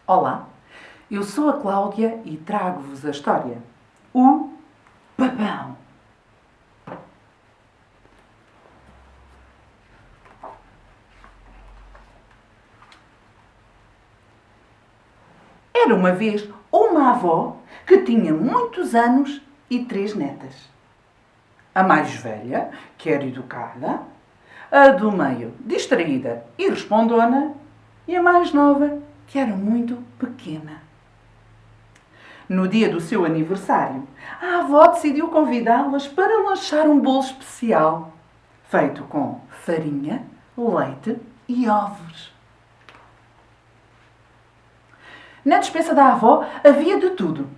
Olá, eu sou a Cláudia e trago-vos a história O Papão. Era uma vez uma avó que tinha muitos anos e 3 netas. A mais velha, que era educada, a do meio, distraída e respondona, e a mais nova, que era muito pequena. No dia do seu aniversário, a avó decidiu convidá-las para lanchar um bolo especial, feito com farinha, leite e ovos. Na despensa da avó havia de tudo: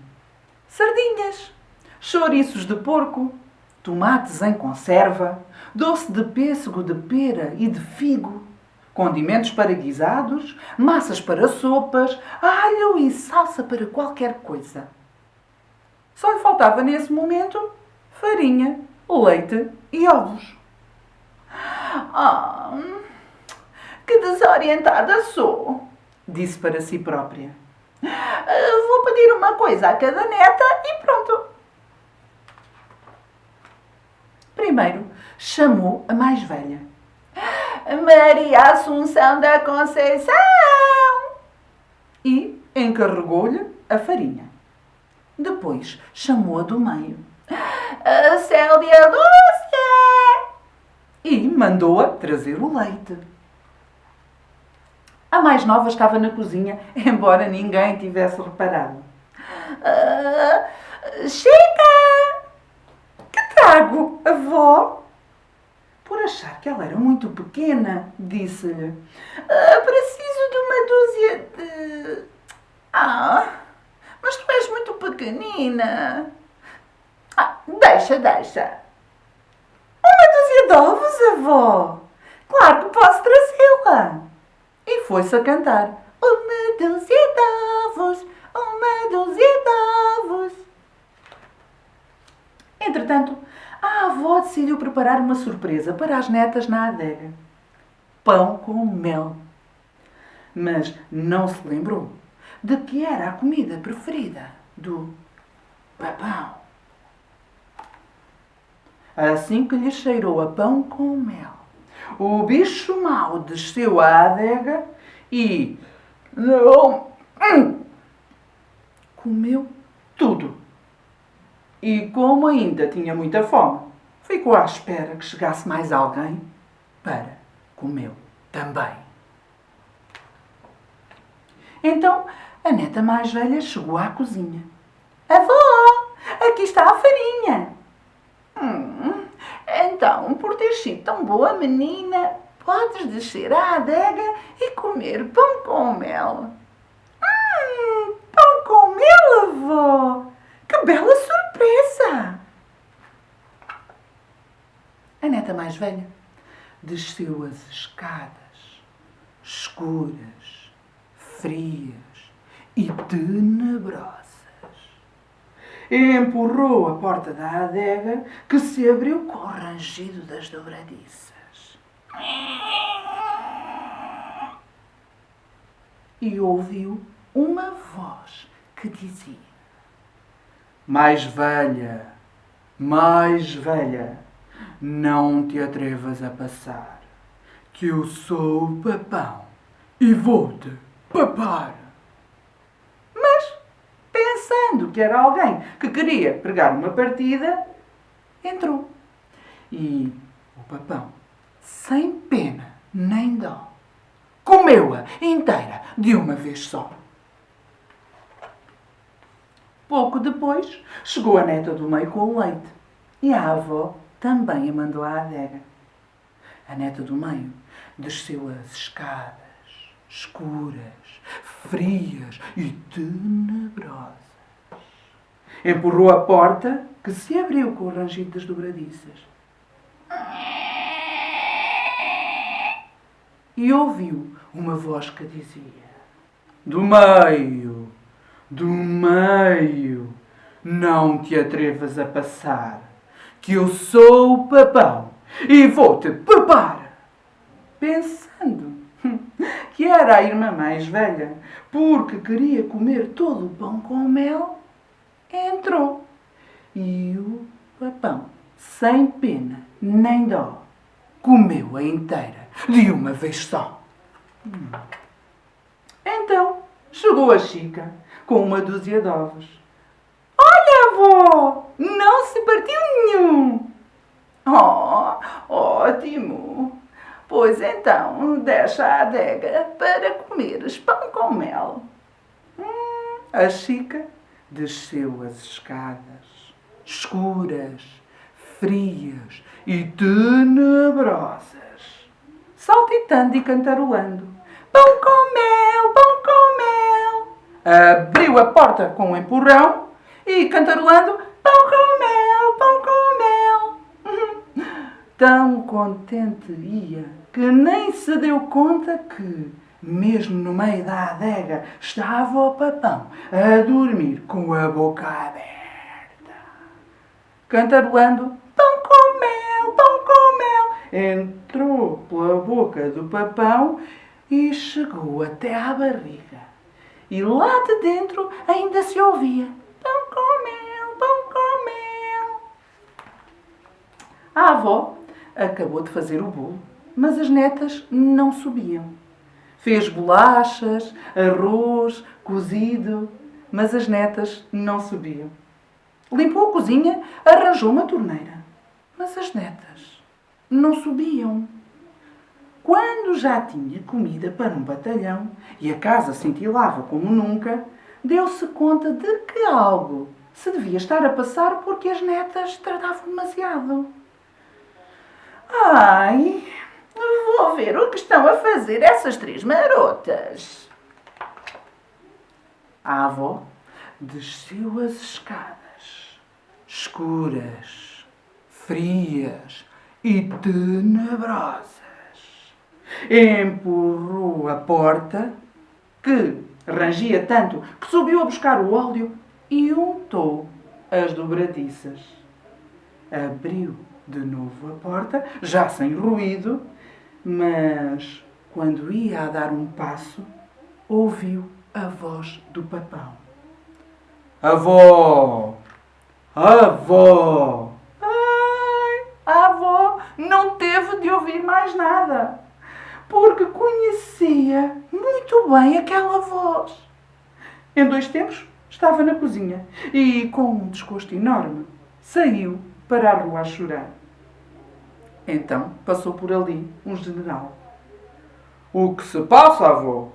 sardinhas, chouriços de porco, tomates em conserva, doce de pêssego, de pera e de figo, condimentos para guisados, massas para sopas, alho e salsa para qualquer coisa. Só lhe faltava nesse momento farinha, leite e ovos. Ah, que desorientada sou, disse para si própria. Vou pedir uma coisa a cada neta e pronto. Primeiro chamou a mais velha. Maria Assunção da Conceição! E encarregou-lhe a farinha. Depois chamou a do meio. A Célia Lúcia! E mandou-a trazer o leite. A mais nova estava na cozinha, embora ninguém tivesse reparado. Chica! Que trago, avó? Por achar que ela era muito pequena, disse-lhe. Preciso de uma dúzia de... mas tu és muito pequenina. Deixa. Uma dúzia de ovos, avó? Claro que posso trazê-la. E foi-se a cantar. Uma dúzia de ovos, uma dúzia de ovos. Entretanto, a avó decidiu preparar uma surpresa para as netas na adega. Pão com mel. Mas não se lembrou de que era a comida preferida do papão. Assim que lhe cheirou a pão com mel, o bicho mau desceu à adega e comeu tudo. E como ainda tinha muita fome, ficou à espera que chegasse mais alguém para comê-lo também. Então a neta mais velha chegou à cozinha. Avó, aqui está a farinha. Então, por ter sido tão boa menina, podes descer à adega e comer pão com mel. Pão com mel, avó! Que bela surpresa! A neta mais velha desceu as escadas, escuras, frias e tenebrosas. Empurrou a porta da adega, que se abriu com o rangido das dobradiças. E ouviu uma voz que dizia: mais velha, não te atrevas a passar, que eu sou o papão e vou-te papar. Pensando que era alguém que queria pregar uma partida, entrou. E o papão, sem pena nem dó, comeu-a inteira de uma vez só. Pouco depois, chegou a neta do meio com o leite. E a avó também a mandou à adega. A neta do meio desceu as escadas, escuras, frias e tenebrosas. Empurrou a porta, que se abriu com o rangido das dobradiças. E ouviu uma voz que dizia: do meio, não te atrevas a passar, que eu sou o papão e vou-te papar. Pensando que era a irmã mais velha, porque queria comer todo o pão com mel, entrou. E o papão, sem pena nem dó, comeu-a inteira, de uma vez só. Então, chegou a Chica, com uma dúzia de ovos. Olha, avó, não se partiu nenhum. Oh, ótimo. Pois então, deixa a adega para comeres pão com mel. A Chica desceu as escadas, escuras, frias e tenebrosas, saltitando e cantarolando. Pão com mel, pão com mel. Abriu a porta com um empurrão e cantarolando. Pão com mel, pão com mel. Tão contente ia que nem se deu conta que, mesmo no meio da adega, estava o papão a dormir com a boca aberta, cantarolando. Pão com mel, pão com mel. Entrou pela boca do papão e chegou até à barriga. E lá de dentro ainda se ouvia: pão com mel, pão com mel. A avó acabou de fazer o bolo, mas as netas não subiam. Fez bolachas, arroz, cozido, mas as netas não subiam. Limpou a cozinha, arranjou uma torneira, mas as netas não subiam. Quando já tinha comida para um batalhão e a casa cintilava como nunca, deu-se conta de que algo se devia estar a passar porque as netas tardavam demasiado. Ai, vou ver o que estão a fazer essas três marotas. A avó desceu as escadas, escuras, frias e tenebrosas. Empurrou a porta, que rangia tanto que subiu a buscar o óleo e untou as dobradiças. Abriu de novo a porta, já sem ruído, mas quando ia a dar um passo, ouviu a voz do papão. Avó! Avó! Ai, a avó não teve de ouvir mais nada, porque conhecia muito bem aquela voz. Em 2 tempos, estava na cozinha e, com um desgosto enorme, saiu para a rua a chorar. Então passou por ali um general. O que se passa, avó?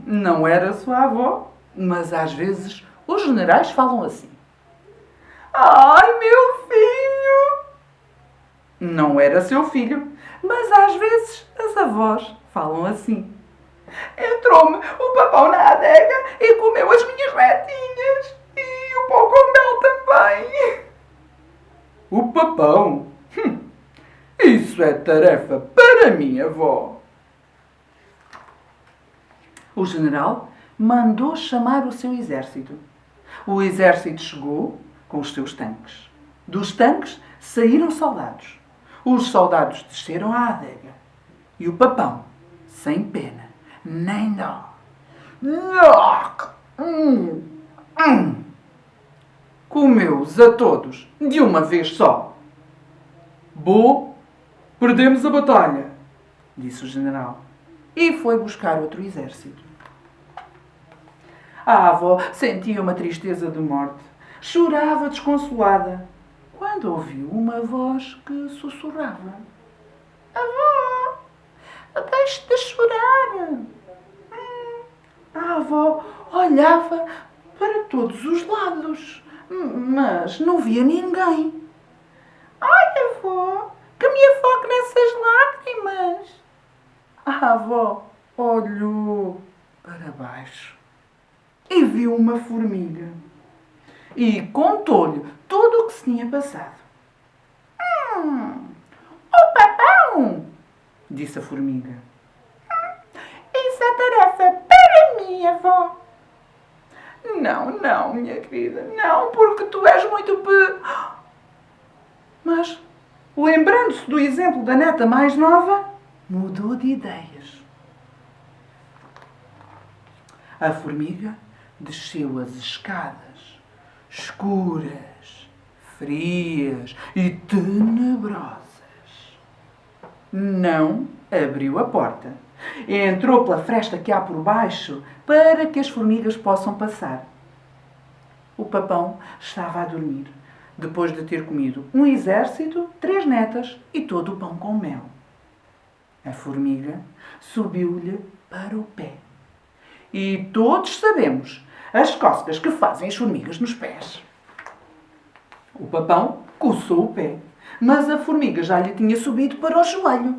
Não era sua avó, mas às vezes os generais falam assim. Ai, meu filho! Não era seu filho, mas às vezes as avós falam assim. Entrou-me o papão na adega e comeu as minhas netinhas. E o pão com mel também. O papão? Isso é tarefa para mim, avó. O general mandou chamar o seu exército. O exército chegou com os seus tanques. Dos tanques saíram soldados. Os soldados desceram à adega. E o papão, sem pena nem dó, comeu-os a todos de uma vez só. Bom, perdemos a batalha, disse o general, e foi buscar outro exército. A avó sentia uma tristeza de morte. Chorava desconsolada, quando ouviu uma voz que sussurrava. Avó, deixe de chorar. A avó olhava para todos os lados, mas não via ninguém. Ai, avó, que me afogue nessas lágrimas. A avó olhou para baixo e viu uma formiga e contou-lhe tudo o que se tinha passado. O papão, disse a formiga. Isso é tarefa para mim, avó. Não, minha querida, não, porque tu és muito Mas, lembrando-se do exemplo da neta mais nova, mudou de ideias. A formiga desceu as escadas, escuras, frias e tenebrosas. Não abriu a porta. Entrou pela fresta que há por baixo para que as formigas possam passar. O papão estava a dormir, depois de ter comido um exército, 3 netas e todo o pão com mel. A formiga subiu-lhe para o pé. E todos sabemos as cócegas que fazem as formigas nos pés. O papão coçou o pé, mas a formiga já lhe tinha subido para o joelho.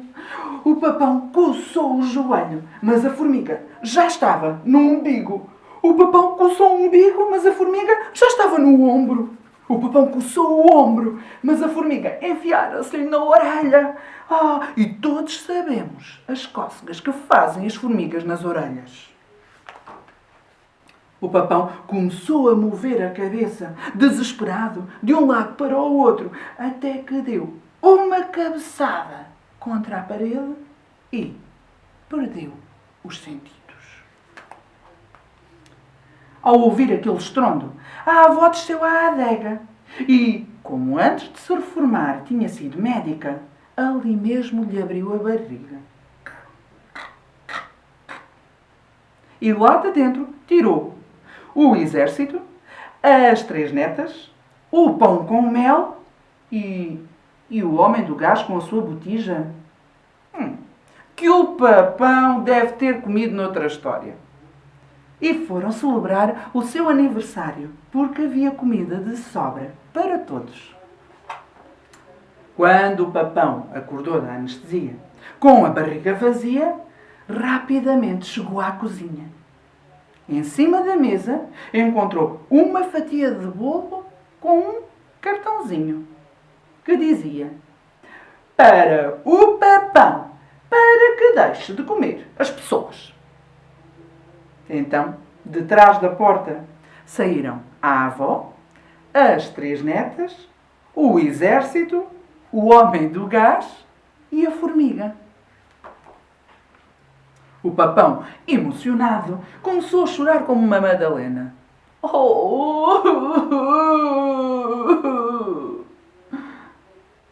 O papão coçou o joelho, mas a formiga já estava no umbigo. O papão coçou o umbigo, mas a formiga já estava no ombro. O papão coçou o ombro, mas a formiga enfiara-se-lhe na orelha. E todos sabemos as cócegas que fazem as formigas nas orelhas. O papão começou a mover a cabeça, desesperado, de um lado para o outro, até que deu uma cabeçada contra a parede e perdeu os sentidos. Ao ouvir aquele estrondo, a avó desceu à adega e, como antes de se reformar tinha sido médica, ali mesmo lhe abriu a barriga. E lá de dentro tirou o exército, as 3 netas, o pão com mel e o homem do gás com a sua botija. Que o papão deve ter comido noutra história. E foram celebrar o seu aniversário, porque havia comida de sobra para todos. Quando o papão acordou da anestesia, com a barriga vazia, rapidamente chegou à cozinha. Em cima da mesa encontrou uma fatia de bolo com um cartãozinho que dizia: para o papão, para que deixe de comer as pessoas. Então, de trás da porta, saíram a avó, as 3 netas, o exército, o homem do gás e a formiga. O papão, emocionado, começou a chorar como uma madalena.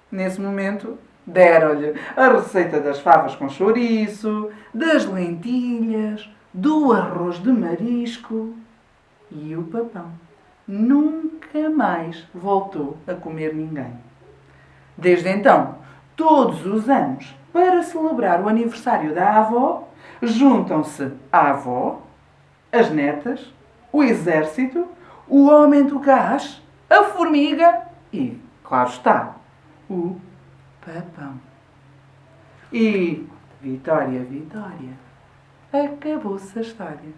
Nesse momento, deram-lhe a receita das favas com chouriço, das lentilhas, do arroz de marisco. E o papão nunca mais voltou a comer ninguém. Desde então, todos os anos, para celebrar o aniversário da avó, juntam-se a avó, as netas, o exército, o homem do gás, a formiga e, claro está, o papão. E, Vitória, Vitória, acabou-se a história.